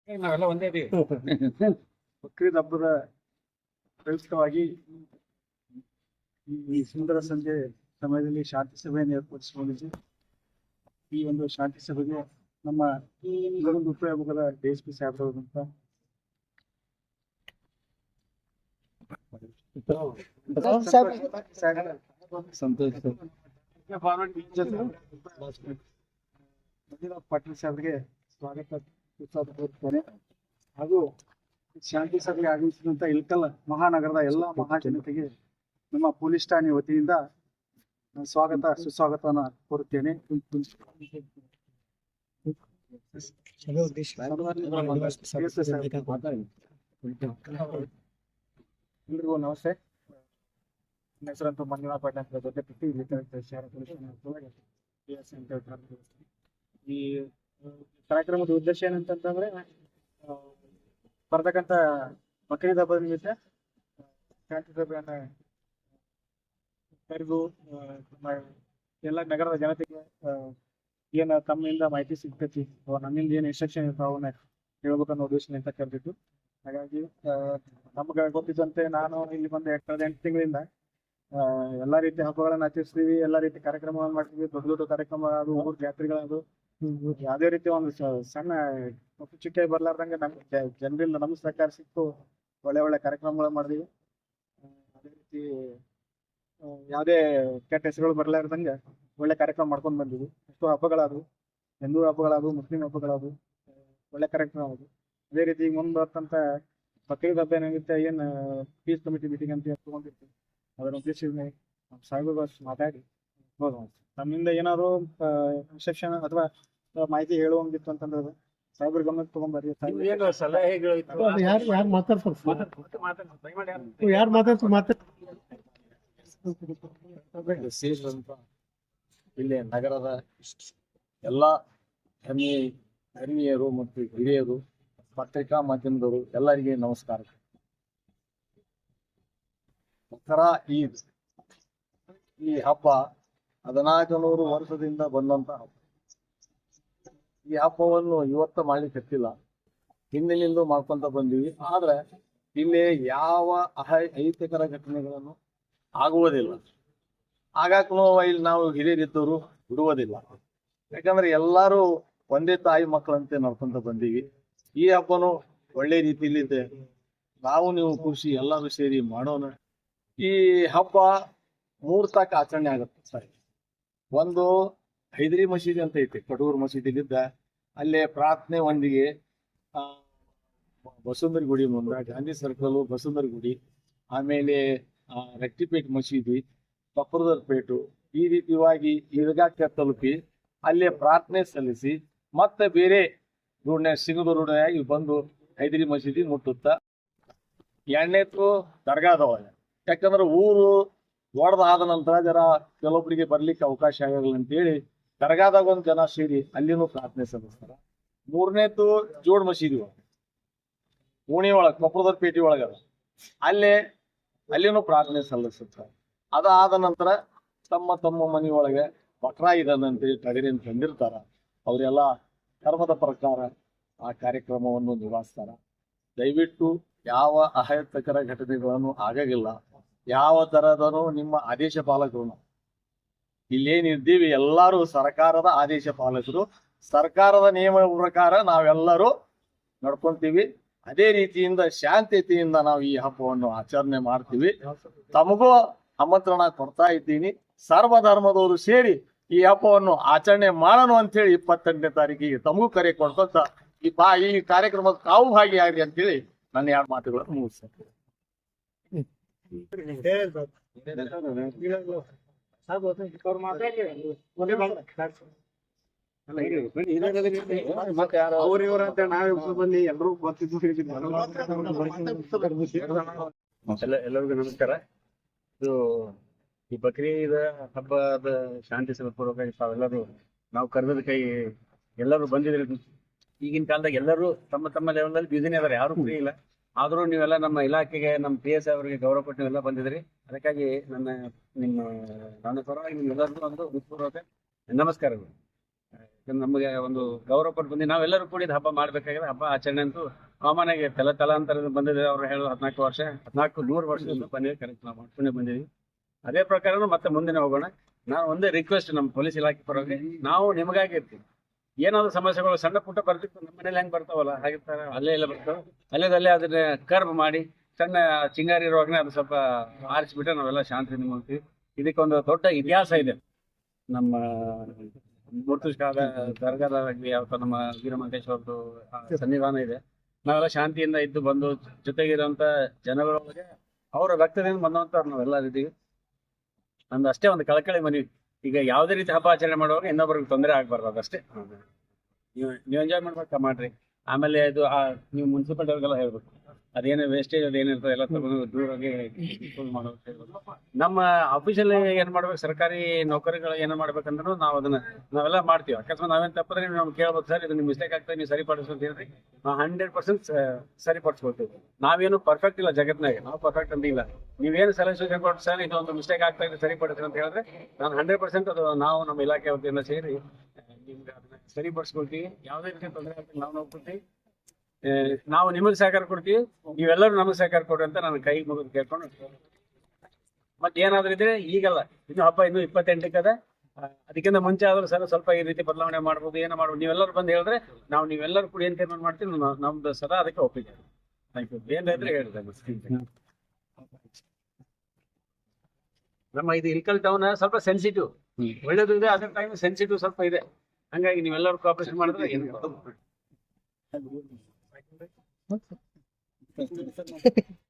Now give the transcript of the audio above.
ನಾವೆಲ್ಲ ಒಂದೇ ಇದೀವಿ. ಬಕ್ರೀದ್ ಹಬ್ಬದ ಪ್ರಯುಕ್ತವಾಗಿ ಈ ಸುಂದರ ಸಂಜೆ ಸಮಯದಲ್ಲಿ ಶಾಂತಿ ಸಭೆಯನ್ನು ಏರ್ಪಡಿಸಿಕೊಂಡಿದ್ದು, ಈ ಒಂದು ಶಾಂತಿ ಸಭೆಗೆ ನಮ್ಮ ಗರುಡ್ ಉಪಯೋಗದ DSP ಸಾಹೇಬರವರಂತ ಮಂಜುನಾಥ್ ಪಾಟೀಲ್ ಸಾಹೇಬರಿಗೆ ಸ್ವಾಗತ ಕೋರುತ್ತೇನೆ. ಹಾಗೂ ಶಾಂತಿ ಸಭೆಗೆ ಆಗಮಿಸಿದಂತ ಇಳಕಲ್ ಮಹಾನಗರದ ಎಲ್ಲ ಮಹಾಜನತೆಗೆ ನಮ್ಮ ಪೊಲೀಸ್ ಠಾಣೆ ವತಿಯಿಂದ ಸ್ವಾಗತ ಸುಸ್ವಾಗತವನ್ನ ಕೋರುತ್ತೇನೆ. ಎಲ್ರಿಗೂ ನಮಸ್ತೆ. ನನ್ನ ಹೆಸರಂತೂ ಮಂಜುನಾಥ್ ಪಾಟೀಲ್ ಅಂತ ದೊಡ್ಡ ಶಹರ ಪೊಲೀಸ್ ಈ ಕಾರ್ಯಕ್ರಮದ ಉದ್ದೇಶ ಏನಂತಂದ್ರೆ, ಬರ್ತಕ್ಕಂಥ ಬಕ್ರೀದ್ ಹಬ್ಬದ ನಿಮಿತ್ತ ಶಾಂತಿ ಸಭೆಯನ್ನ ಕರೆದು ಎಲ್ಲ ನಗರದ ಜನತೆಗೆ ಏನ ತಮ್ಮಿಂದ ಮಾಹಿತಿ ಸಿಗ್ತೈತಿ ಅಥವಾ ನಮ್ಮಿಂದ ಏನು ಇನ್ಸ್ಟ್ರಕ್ಷನ್ ಇರ್ತಾವ ಅವನ್ನ ಹೇಳ್ಬೇಕನ್ನೋ ಉದ್ದೇಶದಿಂದ ಕರೆದಿತ್ತು. ಹಾಗಾಗಿ ನಮ್ಗೆ ಗೊತ್ತಿದ್ದಂತೆ ನಾನು ಇಲ್ಲಿ ಬಂದು ಕಳೆದ 8 ತಿಂಗಳಿಂದ ಎಲ್ಲಾ ರೀತಿ ಹಬ್ಬಗಳನ್ನ ಆಚರಿಸ್ತೀವಿ, ಎಲ್ಲಾ ರೀತಿ ಕಾರ್ಯಕ್ರಮಗಳನ್ನ ಮಾಡ್ತೀವಿ. ದೊಡ್ಡ ದೊಡ್ಡ ಕಾರ್ಯಕ್ರಮ ಅದು, ಊರ್ ಜಾತ್ರೆಗಳದು, ಯಾವುದೇ ರೀತಿ ಒಂದು ಸಣ್ಣ ಚುಕ್ಕೆ ಬರ್ಲಾರ್ದಂಗೆ ನಮ್ಗೆ ಜನರಿಂದ ನಮ್ ಸಹಕಾರ ಸಿಕ್ತು. ಒಳ್ಳೆ ಒಳ್ಳೆ ಕಾರ್ಯಕ್ರಮಗಳನ್ನ ಮಾಡಿದೀವಿ. ಅದೇ ರೀತಿ ಯಾವುದೇ ಕೆಟ್ಟ ಹೆಸರುಗಳು ಬರ್ಲಾರ್ದಂಗೆ ಒಳ್ಳೆ ಕಾರ್ಯಕ್ರಮ ಮಾಡ್ಕೊಂಡು ಬಂದಿವಿ. ಎಷ್ಟೋ ಹಬ್ಬಗಳಾದವು, ಹಿಂದೂ ಹಬ್ಬಗಳಾದವು, ಮುಸ್ಲಿಂ ಹಬ್ಬಗಳಾದವು, ಒಳ್ಳೆ ಕಾರ್ಯಕ್ರಮ ಅದು. ಅದೇ ರೀತಿ ಮುಂದೆ ಬರ್ತಂತ ಬಕ್ರೀದ್ ಹಬ್ಬ ಏನಾಗುತ್ತೆ, ಏನ್ ಪೀಸ್ ಕಮಿಟಿ ಮೀಟಿಂಗ್ ಅಂತ ತಗೊಂಡಿರ್ತೀವಿ, ಅದರ ಉದ್ದೇಶ ನಮ್ಮ ಸಾಹೇಬರು ಮಾತಾಡಿ ನಮ್ಮಿಂದ ಏನಾದ್ರು ಇನ್ಸ್ಟ್ರಕ್ಷನ್ ಅಥವಾ ಮಾಹಿತಿ ಹೇಳುವಂಗಿತ್ತು ಅಂತಂದ್ರೆ ಸಾಹೇಬ್ರ ಗಮನಕ್ಕೆ ತಗೊಂಡ್ಬರ್ರಿ. ಇಲ್ಲಿ ನಗರದ ಎಲ್ಲ ಧರ್ಮೀಯರು ಮತ್ತು ಹಿರಿಯರು, ಪತ್ರಿಕಾ ಮಾಧ್ಯಮದವರು ಎಲ್ಲರಿಗೆ ನಮಸ್ಕಾರ. ದಸರಾ ಈದ್ ಈ ಹಬ್ಬ 1400 ವರ್ಷದಿಂದ ಬಂದಂತ ಹಬ್ಬ. ಈ ಹಬ್ಬವನ್ನು ಇವತ್ತ ಮಾಡ್ಲಿಕ್ಕೆ ಹತ್ತಿಲ್ಲ, ಹಿಂದಿನಿಂದ ಮಾಡ್ಕೊಂತ ಬಂದೀವಿ. ಆದ್ರೆ ಇಲ್ಲಿ ಯಾವ ಅಹಿತಕರ ಘಟನೆಗಳನ್ನು ಆಗುವುದಿಲ್ಲ. ಆಗಾಕೂ ಇಲ್ಲಿ ನಾವು ಹಿರಿಯರಿದ್ದವರು ಬಿಡುವುದಿಲ್ಲ. ಯಾಕಂದ್ರೆ ಎಲ್ಲಾರು ಒಂದೇ ತಾಯಿ ಮಕ್ಕಳಂತೆ ನಡ್ಕೊಂತ ಬಂದೀವಿ. ಈ ಹಬ್ಬನು ಒಳ್ಳೆ ರೀತಿಯಲ್ಲಿ ಇದೆ. ನಾವು ನೀವು ಖುಷಿ ಎಲ್ಲರೂ ಸೇರಿ ಮಾಡೋಣ. ಈ ಹಬ್ಬ 3 ತಾಕ ಆಚರಣೆ ಆಗುತ್ತೆ ಸರ್. ಒಂದು ಹೈದರಿ ಮಸೀದಿ ಅಂತ ಐತಿ, ಕಡೂರು ಮಸೀದಿಲಿದ್ದ ಅಲ್ಲೇ ಪ್ರಾರ್ಥನೆ ಒಂದಿಗೆ ಬಸವನಗುಡಿ ಗುಡಿ ಮುಂದೆ, ಗಾಂಧಿ ಸರ್ಕಲ್ ಬಸವನಗುಡಿ ಗುಡಿ, ಆಮೇಲೆ ರಟ್ಟಿಪೇಟ್ ಮಸೀದಿ, ಪಕ್ರದರ್ ಪೇಟು, ಈ ರೀತಿಯಾಗಿ ಈರ್ಗಾಕ್ಕೆ ತಲುಪಿ ಅಲ್ಲೇ ಪ್ರಾರ್ಥನೆ ಸಲ್ಲಿಸಿ ಮತ್ತೆ ಬೇರೆ ಸಿಂಗದೂರುಯಾಗಿ ಬಂದು ಹೈದರಿ ಮಸೀದಿ ಮುಟ್ಟುತ್ತ. ಎಣ್ಣೆತ್ತು ದರ್ಗಾದವಾಗ, ಯಾಕಂದ್ರೆ ಊರು ದೊಡ್ಡದಾದ ನಂತರ ಜರ ಕೆಲವೊಬ್ಬರಿಗೆ ಬರ್ಲಿಕ್ಕೆ ಅವಕಾಶ ಆಗಲ್ಲ ಅಂತೇಳಿ ದರ್ಗಾದಾಗ ಒಂದು ಜನ ಸೇರಿ ಅಲ್ಲಿನೂ ಪ್ರಾರ್ಥನೆ ಸಲ್ಲಿಸ್ತಾರ. 3ನೇದ್ದು ಜೋಡ್ ಮಸೀದಿ ಒಳಗೆ, ಓಣಿ ಒಳಗೆ, ಕೊಪ್ಪಳದ ಪೇಟೆ ಒಳಗದ, ಅಲ್ಲಿನೂ ಪ್ರಾರ್ಥನೆ ಸಲ್ಲಿಸುತ್ತಾರೆ. ಅದಾದ ನಂತರ ತಮ್ಮ ಮನೆಯೊಳಗೆ ಬಕ್ರಾ ಇದನ್ನಂತೇಳಿ ಟಗರಿಯನ್ನು ತಂದಿರ್ತಾರ. ಅವರೆಲ್ಲ ಧರ್ಮದ ಪ್ರಕಾರ ಆ ಕಾರ್ಯಕ್ರಮವನ್ನು ನಿಭಾಯಿಸ್ತಾರ. ದಯವಿಟ್ಟು ಯಾವ ಅಹಿತಕರ ಘಟನೆಗಳನ್ನು ಆಗಾಗಿಲ್ಲ. ಯಾವ ತರದನು ನಿಮ್ಮ ಆದೇಶ ಪಾಲಕರು ಇಲ್ಲೇನಿದ್ದೀವಿ ಎಲ್ಲರೂ ಸರ್ಕಾರದ ಆದೇಶ ಪಾಲಕರು. ಸರ್ಕಾರದ ನಿಯಮ ಪ್ರಕಾರ ನಾವೆಲ್ಲರೂ ನಡ್ಕೊಂತೀವಿ. ಅದೇ ರೀತಿಯಿಂದ ಶಾಂತಿಯುತಿಯಿಂದ ನಾವು ಈ ಹಬ್ಬವನ್ನು ಆಚರಣೆ ಮಾಡ್ತೀವಿ. ತಮಗೂ ಆಮಂತ್ರಣ ಕೊಡ್ತಾ ಇದ್ದೀನಿ. ಸರ್ವಧರ್ಮದವರು ಸೇರಿ ಈ ಹಬ್ಬವನ್ನು ಆಚರಣೆ ಮಾಡೋಣ ಅಂತೇಳಿ 28ನೇ ತಾರೀಕಿಗೆ ತಮಗೂ ಕರೆ ಕೊಡ್ಕೊಂತ ಈ ಕಾರ್ಯಕ್ರಮದ ತಾವು ಭಾಗಿಯಾಗಿ ಅಂತೇಳಿ ನನ್ನ 2 ಮಾತುಗಳನ್ನು ಮುಗಿಸ್ತೇನೆ. ಅವ್ರಿವ್ರಂತ ನಾವೇ ಬಂದು ಎಲ್ಲರೂ ಬರ್ತಿದ್ವಿ. ಎಲ್ಲರಿಗೂ ನಮಸ್ಕಾರ. ಇದು ಈ ಬಕ್ರೀದ್ ಹಬ್ಬದ ಶಾಂತಿ ಸಭಾಪೂರ್ವಕವಾಗಿ ತಾವೆಲ್ಲರೂ ನಾವು ಕರೆದ ಕೈ ಎಲ್ಲರೂ ಬಂದಿದ್ರಿ. ಈಗಿನ ಕಾಲದಾಗ ಎಲ್ಲರೂ ತಮ್ಮ ಲೆವೆಲ್ನಲ್ಲಿ ಬ್ಯುಸಿನೇ ಅದಾರೆ, ಯಾರು ಫ್ರೀ ಇಲ್ಲ. ಆದರೂ ನೀವೆಲ್ಲ ನಮ್ಮ ಇಲಾಖೆಗೆ, ನಮ್ಮ PS ಅವರಿಗೆ ಗೌರವ ಕೊಟ್ಟು ನೀವೆಲ್ಲ ಬಂದಿದ್ರಿ. ಅದಕ್ಕಾಗಿ ನನ್ನ ಪರವಾಗಿ ನಿಮ್ಗೆಲ್ಲರಿಗೂ ಒಂದು ಹೃತ್ಪೂರ್ವಕ ನಮಸ್ಕಾರಗಳು. ನಮಗೆ ಒಂದು ಗೌರವ ಕೊಟ್ಟು ಬಂದು ನಾವೆಲ್ಲರೂ ಕೂಡಿದ ಹಬ್ಬ ಮಾಡ್ಬೇಕಾಗಿದೆ. ಹಬ್ಬ ಆಚರಣೆ ಅಂತೂ ಕಾಮನ್ ಆಗಿ ತಲಾಂತರದಿಂದ ಬಂದಿದೆ. ಅವ್ರು ಹೇಳೋದು 100 ವರ್ಷದಿಂದ ಬಂದಿದೆ, ಕರೆಕ್ಟ್ ನಾವು ಮಾಡ್ಕೊಂಡೇ ಬಂದಿದ್ದೀವಿ. ಅದೇ ಪ್ರಕಾರ ಮತ್ತೆ ಮುಂದಿನ ಹೋಗೋಣ. ನಾನು ಒಂದೇ ರಿಕ್ವೆಸ್ಟ್ ನಮ್ಮ ಪೊಲೀಸ್ ಇಲಾಖೆ ಪರವಾಗಿ, ನಾವು ನಿಮಗಾಗಿ ಇರ್ತೀವಿ. ಏನಾದ್ರು ಸಮಸ್ಯೆಗಳು ಸಣ್ಣ ಪುಟ್ಟ ಬರ್ತಿತ್ತು, ನಮ್ಮ ಮನೇಲಿ ಹೆಂಗ್ ಬರ್ತಾವಲ್ಲ ಹಾಗೆ ಅಲ್ಲೇ ಎಲ್ಲ ಬರ್ತಾವೆ. ಅಲ್ಲೇ ಅದನ್ನ ಕರ್ವ್ ಮಾಡಿ ಸಣ್ಣ ಚಿಂಗಾರಿ ಇರುವಾಗನೇ ಅದು ಸ್ವಲ್ಪ ಆರಿಸ್ಬಿಟ್ರೆ ನಾವೆಲ್ಲ ಶಾಂತಿಯಿಂದ ಮಾಡ್ತೀವಿ. ಇದಕ್ಕೊಂದು ದೊಡ್ಡ ಇತಿಹಾಸ ಇದೆ. ನಮ್ಮ ಮುರ್ತುಷ್ಕಾದ ದರ್ಗಾದಾಗಲಿ ಅಥವಾ ನಮ್ಮ ವೀರಮಂಟೇಶ್ವರದ್ದು ಸನ್ನಿಧಾನ ಇದೆ. ನಾವೆಲ್ಲ ಶಾಂತಿಯಿಂದ ಇದ್ದು ಬಂದು ಜೊತೆಗಿರುವಂತ ಜನಗಳೊಳಗೆ ಅವರ ರಕ್ತದಿಂದ ಬಂದಂತವ್ರು ನಾವೆಲ್ಲ ಇದ್ದೀವಿ. ನಂದು ಅಷ್ಟೇ ಒಂದು ಕಳಕಳಿ ಮನವಿ. ಈಗ ಯಾವುದೇ ರೀತಿ ಹಬ್ಬ ಆಚರಣೆ ಮಾಡುವಾಗ ಇನ್ನೊಬ್ಬರಿಗೆ ತೊಂದರೆ ಆಗ್ಬಾರ್ದು, ಅದಷ್ಟೇ. ನೀವು ಎಂಜಾಯ್ ಮಾಡ್ಬೇಕಾ ಮಾಡ್ರಿ. ಆಮೇಲೆ ಇದು ನೀವು ಮುನ್ಸಿಪಾಲಿಟಿ ಅವ್ರಿಗೆಲ್ಲ ಹೇಳ್ಬೇಕು, ಅದೇನು ವೇಸ್ಟೇಜ್ ಅದೇನಿರ್ತದೆ ಎಲ್ಲ ತಗೊಂಡು ದೂರಾಗಿ ಡಿಸ್ಪೋಸ್ ಮಾಡೋದು. ನಮ್ಮ ಆಫೀಸಲ್ಲಿ ಏನ್ ಮಾಡ್ಬೇಕು, ಸರ್ಕಾರಿ ನೌಕರಿಗಳು ಏನ್ ಮಾಡ್ಬೇಕಂದ್ರೂ ನಾವೆಲ್ಲ ಮಾಡ್ತೀವಿ. ಅಕಸ್ಮಾತ್ ನಾವೇನ್ ತಪ್ಪಿದ್ರೆ ನೀವು ನಮ್ಗೆ ಕೇಳ್ಬೋದು, ಸರ್ ಇದು ನಿಮ್ ಮಿಸ್ಟೇಕ್ ಆಗ್ತದೆ, ನೀವು ಸರಿಪಡಿಸು ಅಂತ ಹೇಳ್ರಿ. ನಾವು 100% ಸರಿಪಡಿಸ್ಕೊಳ್ತೀವಿ. ನಾವೇನು ಪರ್ಫೆಕ್ಟ್ ಇಲ್ಲ ಜಗತ್ನಾಗ, ನಾವು ಪರ್ಫೆಕ್ಟ್ ಅಂತ ಇಲ್ಲ. ನೀವೇನು ಸಲಹೆ ಸೂಚನೆ ಕೊಟ್ಟು ಸರ್ ಇದು ಒಂದು ಮಿಸ್ಟೇಕ್ ಆಗ್ತಾ ಇದೆ ಸರಿಪಡಿಸಿ ಅಂತ ಹೇಳಿದ್ರೆ ನಾನು 100% ಅದು ನಾವು ನಮ್ಮ ಇಲಾಖೆ ವತಿಯಿಂದ ಸೇರಿ ನಿಮ್ಗೆ ಅದನ್ನ ಸರಿಪಡಿಸ್ಕೊಳ್ತೀವಿ. ಯಾವುದೇ ರೀತಿ ತೊಂದರೆ ಆಗ್ತದೆ ನಾವು ನೋಡ್ಕೊಳ್ತೀವಿ. ನಾವು ನಿಮಗೆ ಸಹಕಾರ ಕೊಡ್ತೀವಿ, ನೀವೆಲ್ಲರೂ ನಮಗೆ ಸಹಕಾರ ಕೊಡ್ರಿ ಅಂತ ನಾನು ಕೈ ಮುಗಿದು ಕೇಳ್ಕೊಂಡು ಮತ್ತೆ ಏನಾದ್ರೂ ಇದ್ರೆ ಈಗಲ್ಲ, ಇನ್ನು ಹಬ್ಬ ಇನ್ನು 28ಕ್ಕೆ ಅದ. ಅದಕ್ಕಿಂತ ಮುಂಚೆ ಆದ್ರೂ ಸರ್ ಸ್ವಲ್ಪ ಈ ರೀತಿ ಬದಲಾವಣೆ ಮಾಡ್ಬೋದು, ಏನೋ ಮಾಡ್ಬೋದು. ನೀವೆಲ್ಲರೂ ಬಂದು ಹೇಳಿದ್ರೆ ನೀವೆಲ್ಲರೂ ಕೂಡ ಏನ್ ತೀರ್ಮಾನ ಮಾಡ್ತೀವಿ, ನಮ್ದು ಸದಾ ಅದಕ್ಕೆ ಒಪ್ಪಿಗೆ. Thank you. ಏನಿದ್ರೆ ಹೇಳಿದೆ ನಮ್ಮ ಇದು ಇಲ್ಕಲ್ ಟೌನ್ ಸ್ವಲ್ಪ ಸೆನ್ಸಿಟಿವ್, ಒಳ್ಳೇದು ಇದೆ, ಅದ್ರ ಟೈಮ್ ಸೆನ್ಸಿಟಿವ್ ಸ್ವಲ್ಪ ಇದೆ. ಹಂಗಾಗಿ ನೀವೆಲ್ಲರೂ ಕೋಆಪರೇಷನ್ ಮಾಡಿದ್ರೆ ಏನು